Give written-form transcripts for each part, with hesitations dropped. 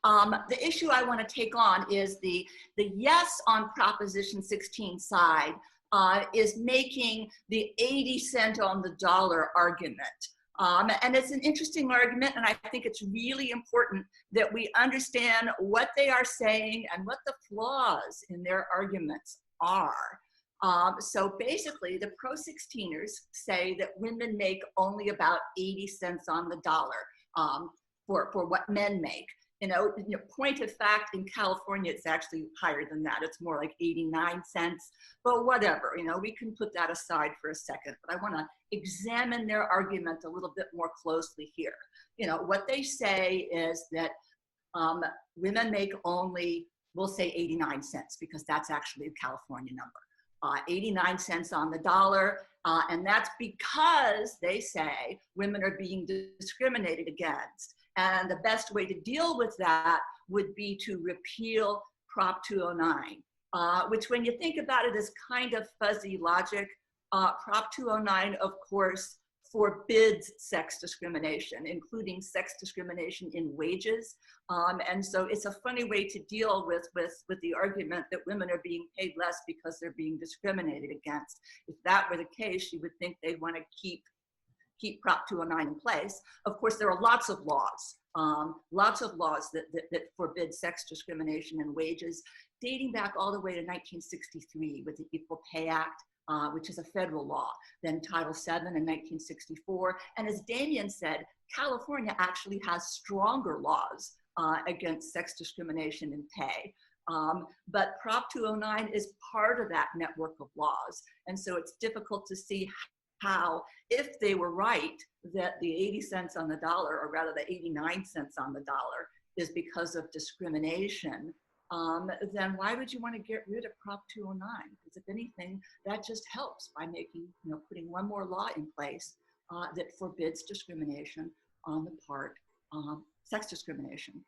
The issue I want to take on is the yes on Proposition 16 side is making the 80 cent on the dollar argument. And it's an interesting argument, and I think it's really important that we understand what they are saying and what the flaws in their arguments are. So basically, the pro-16ers say that women make only about 80 cents on the dollar for what men make. You know, point of fact, in California, it's actually higher than that. It's more like 89 cents, but whatever, you know, we can put that aside for a second. But I want to examine their argument a little bit more closely here. You know, what they say is that women make only, we'll say 89 cents, because that's actually a California number. 89 cents on the dollar, and that's because they say women are being discriminated against. And the best way to deal with that would be to repeal Prop 209, which when you think about it is kind of fuzzy logic. Prop 209, of course, forbids sex discrimination, including sex discrimination in wages. And so it's a funny way to deal with the argument that women are being paid less because they're being discriminated against. If that were the case, you would think they'd want to keep Prop 209 in place. Of course, there are lots of laws that forbid sex discrimination in wages, dating back all the way to 1963 with the Equal Pay Act, which is a federal law, then Title VII in 1964. And as Damien said, California actually has stronger laws against sex discrimination in pay. But Prop 209 is part of that network of laws. And so it's difficult to see how, if they were right, that the 80 cents on the dollar, or rather the 89 cents on the dollar, is because of discrimination, then why would you want to get rid of Prop 209? Because if anything, that just helps by making, putting one more law in place that forbids discrimination on the part, sex discrimination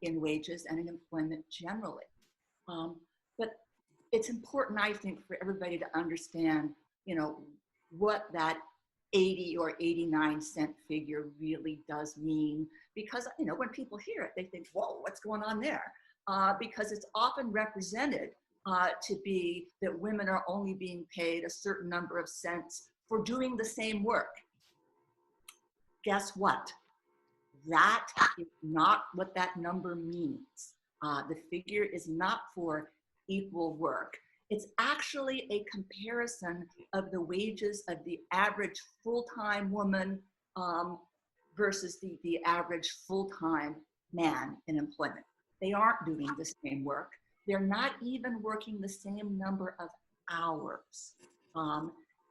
in wages and in employment generally. But it's important, I think, for everybody to understand, what that 80 or 89 cent figure really does mean, because when people hear it, they think, whoa, what's going on there? Because it's often represented to be that women are only being paid a certain number of cents for doing the same work. Guess what? That is not what that number means. The figure is not for equal work. It's actually a comparison of the wages of the average full-time woman versus the average full-time man in employment. They aren't doing the same work. They're not even working the same number of hours,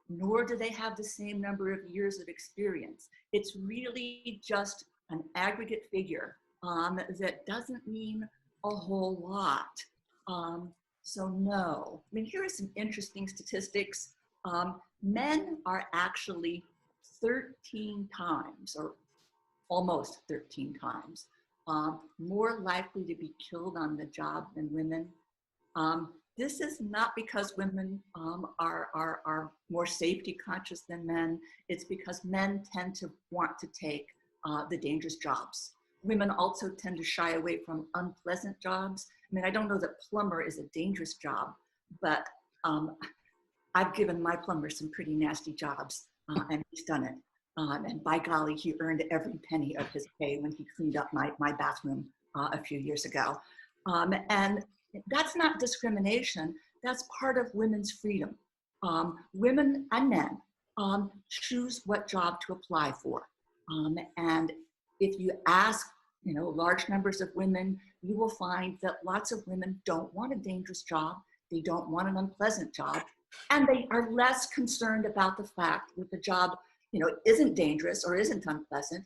nor do they have the same number of years of experience. It's really just an aggregate figure that doesn't mean a whole lot. So no, I mean, here are some interesting statistics. Men are actually 13 times, or almost 13 times, more likely to be killed on the job than women. This is not because women are more safety conscious than men. It's because men tend to want to take the dangerous jobs. Women also tend to shy away from unpleasant jobs. I mean, I don't know that plumber is a dangerous job, but I've given my plumber some pretty nasty jobs, and he's done it. And by golly, he earned every penny of his pay when he cleaned up my bathroom a few years ago. And that's not discrimination. That's part of women's freedom. Women and men choose what job to apply for. And if you ask, large numbers of women, you will find that lots of women don't want a dangerous job. They don't want an unpleasant job. And they are less concerned about the fact that the job, isn't dangerous or isn't unpleasant.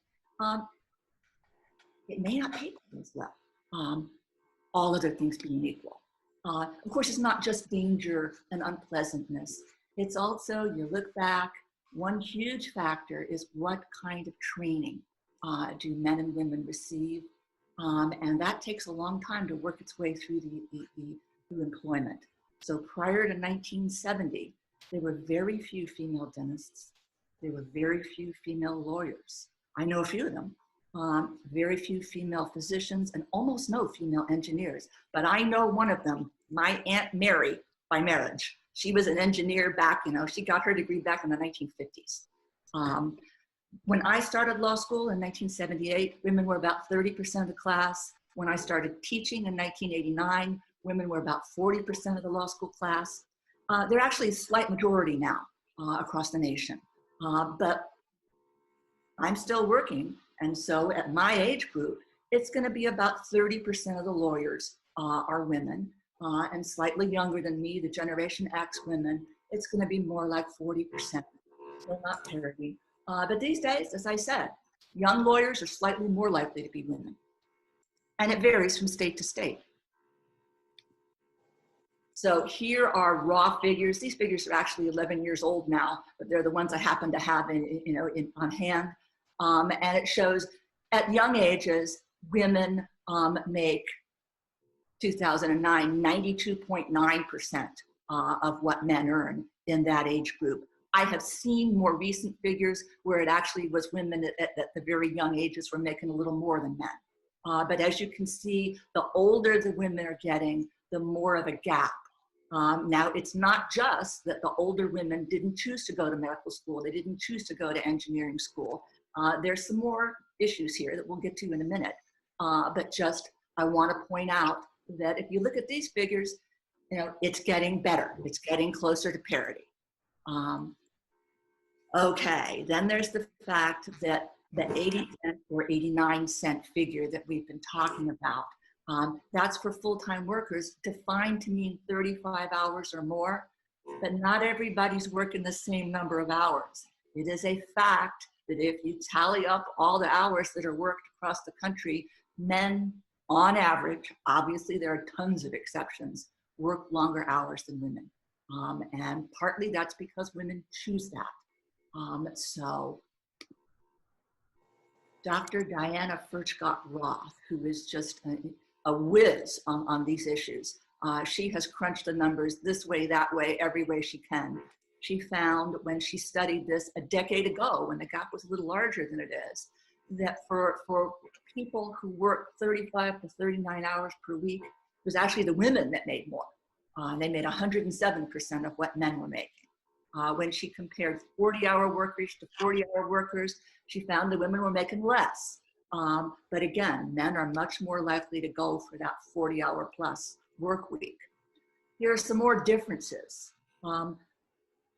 It may not pay as well, all other things being equal. Of course, it's not just danger and unpleasantness. It's also, you look back, one huge factor is what kind of training do men and women receive? And that takes a long time to work its way through through employment. So prior to 1970, there were very few female dentists. There were very few female lawyers. I know a few of them, very few female physicians, and almost no female engineers. But I know one of them, my Aunt Mary, by marriage. She was an engineer back, she got her degree back in the 1950s. When I started law school in 1978, women were about 30% of the class. When I started teaching in 1989, women were about 40% of the law school class. They're actually a slight majority now across the nation. But I'm still working. And so at my age group, it's going to be about 30% of the lawyers are women. And slightly younger than me, the Generation X women, it's going to be more like 40%. So not parity. But these days, as I said, young lawyers are slightly more likely to be women. And it varies from state to state. So here are raw figures. These figures are actually 11 years old now, but they're the ones I happen to have on hand. And it shows at young ages, women make 2009, 92.9% of what men earn in that age group. I have seen more recent figures where it actually was women at the very young ages were making a little more than men. But as you can see, the older the women are getting, the more of a gap. Now, it's not just that the older women didn't choose to go to medical school, they didn't choose to go to engineering school. There's some more issues here that we'll get to in a minute. But just, I want to point out that if you look at these figures, it's getting better. It's getting closer to parity. Okay, then there's the fact that the 80 cent or 89 cent figure that we've been talking about, that's for full-time workers, defined to mean 35 hours or more, but not everybody's working the same number of hours. It is a fact that if you tally up all the hours that are worked across the country, men, on average, obviously there are tons of exceptions, work longer hours than women. And partly that's because women choose that. So Dr. Diana Furchtgott-Roth, who is just a whiz on these issues, she has crunched the numbers this way, that way, every way she can. She found when she studied this a decade ago, when the gap was a little larger than it is, that for people who work 35 to 39 hours per week, it was actually the women that made more. They made 107% of what men were making. When she compared 40-hour workers to 40-hour workers, she found the women were making less. But again, men are much more likely to go for that 40-hour plus work week. Here are some more differences.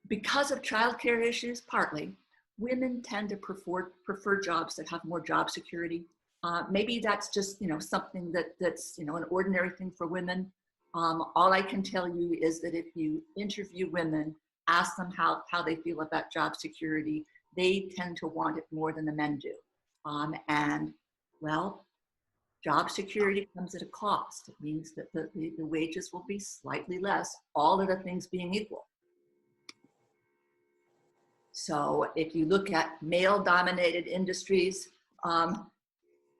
Because of childcare issues, partly, women tend to prefer jobs that have more job security. Maybe that's just something that's an ordinary thing for women. All I can tell you is that if you interview women, ask them how they feel about job security, they tend to want it more than the men do. And well, job security comes at a cost. It means that the wages will be slightly less, all other things being equal. So if you look at male-dominated industries,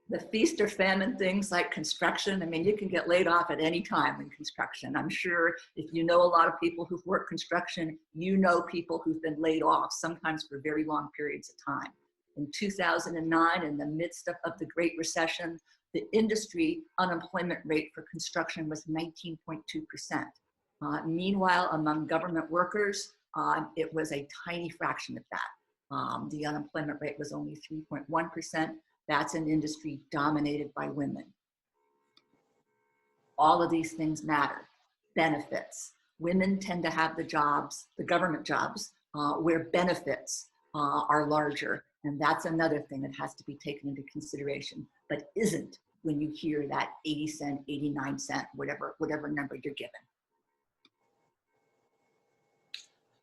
the feast or famine things like construction, I mean, you can get laid off at any time in construction. I'm sure if you know a lot of people who've worked construction, you know people who've been laid off, sometimes for very long periods of time. In 2009, in the midst of the Great Recession, the industry unemployment rate for construction was 19.2%. Meanwhile, among government workers, it was a tiny fraction of that. The unemployment rate was only 3.1%. That's an industry dominated by women. All of these things matter. Benefits. Women tend to have the jobs, the government jobs, where benefits are larger. And that's another thing that has to be taken into consideration, but isn't when you hear that 80 cent, 89 cent, whatever number you're given.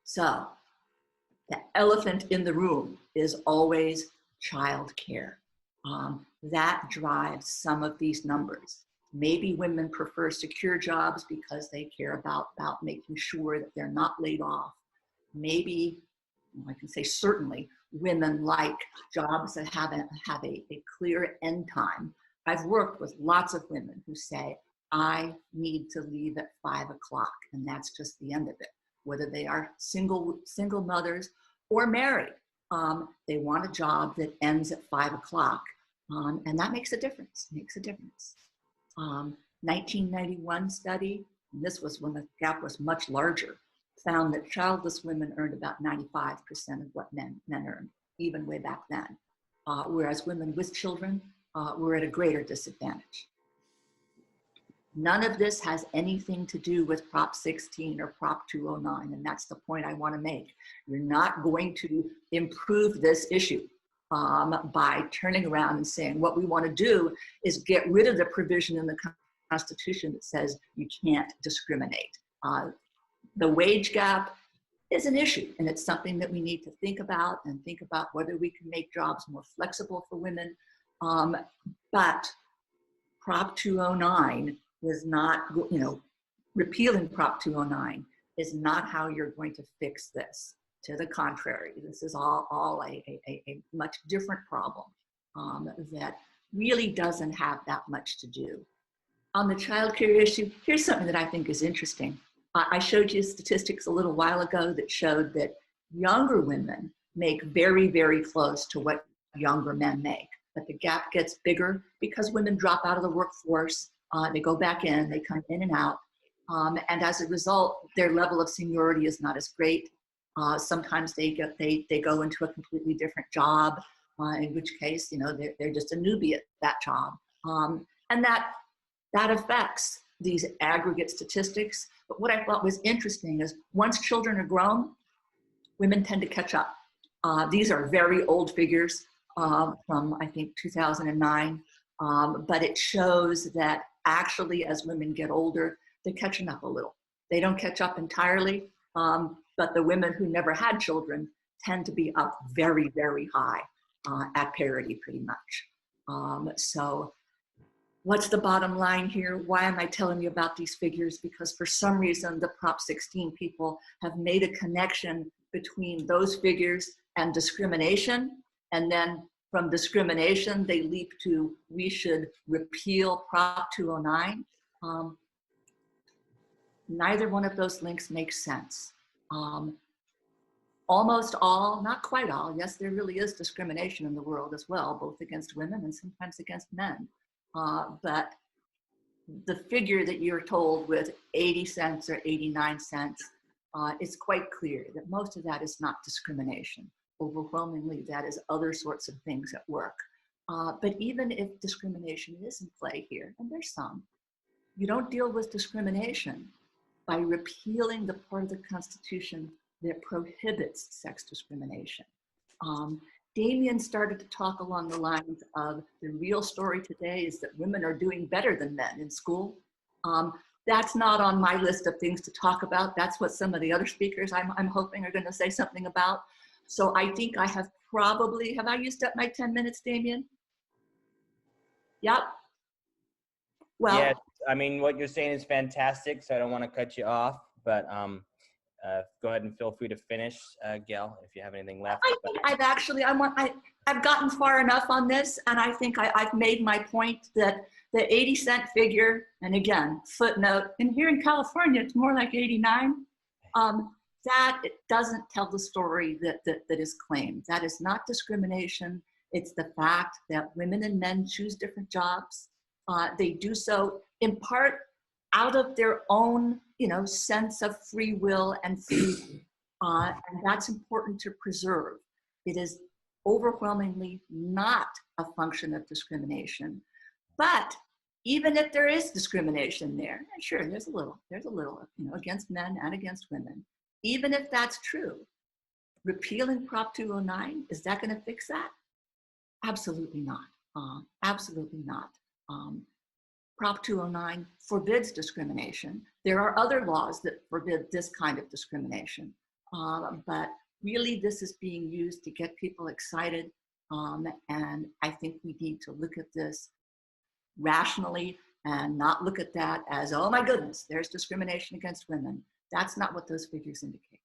So the elephant in the room is always childcare. That drives some of these numbers. Maybe women prefer secure jobs because they care about making sure that they're not laid off. Maybe, I can say certainly, women like jobs that have a clear end time. I've worked with lots of women who say, I need to leave at 5 o'clock, and that's just the end of it. Whether they are single mothers or married, they want a job that ends at 5 o'clock. And that makes a difference, 1991 study, and this was when the gap was much larger, found that childless women earned about 95% of what men earned, even way back then. Whereas women with children were at a greater disadvantage. None of this has anything to do with Prop 16 or Prop 209, and that's the point I want to make. You're not going to improve this issue by turning around and saying what we want to do is get rid of the provision in the Constitution that says you can't discriminate. The wage gap is an issue, and it's something that we need to think about whether we can make jobs more flexible for women. But Prop 209 is not, repealing Prop 209 is not how you're going to fix this. To the contrary, this is all a much different problem that really doesn't have that much to do. On the childcare issue, here's something that I think is interesting. I showed you statistics a little while ago that showed that younger women make very, very close to what younger men make. But the gap gets bigger because women drop out of the workforce, they go back in, they come in and out. And as a result, their level of seniority is not as great. Sometimes they go into a completely different job, in which case, they're just a newbie at that job. And that affects these aggregate statistics. But what I thought was interesting is once children are grown, women tend to catch up. These are very old figures from, I think, 2009. But it shows that actually as women get older, they're catching up a little. They don't catch up entirely, but the women who never had children tend to be up very, very high at parity pretty much. So what's the bottom line here? Why am I telling you about these figures? Because for some reason, the Prop 16 people have made a connection between those figures and discrimination. And then from discrimination, they leap to, we should repeal Prop 209. Neither one of those links makes sense. Almost all, not quite all, yes, there really is discrimination in the world as well, both against women and sometimes against men. But the figure that you're told with 80 cents or 89 cents, it's quite clear that most of that is not discrimination. Overwhelmingly, that is other sorts of things at work. But even if discrimination is in play here, and there's some, you don't deal with discrimination by repealing the part of the Constitution that prohibits sex discrimination. Damien started to talk along the lines of the real story today is that women are doing better than men in school. That's not on my list of things to talk about. That's what some of the other speakers I'm hoping are going to say something about. So I think I have probably, have I used up my 10 minutes, Damien? Yep. Well, yeah, I mean, what you're saying is fantastic, so I don't want to cut you off, but go ahead and feel free to finish, Gail, if you have anything left. I think I've actually, I've gotten far enough on this, and I think I've made my point that the 80-cent figure, and again, footnote, and here in California, it's more like 89, that it doesn't tell the story that is claimed. That is not discrimination. It's the fact that women and men choose different jobs. They do so in part out of their own, sense of free will and freedom. And that's important to preserve. It is overwhelmingly not a function of discrimination. But even if there is discrimination there, and sure, there's a little, against men and against women. Even if that's true, repealing Prop 209, is that going to fix that? Absolutely not. Absolutely not. Prop 209 forbids discrimination. There are other laws that forbid this kind of discrimination. But really, this is being used to get people excited. And I think we need to look at this rationally and not look at that as, oh my goodness, there's discrimination against women. That's not what those figures indicate.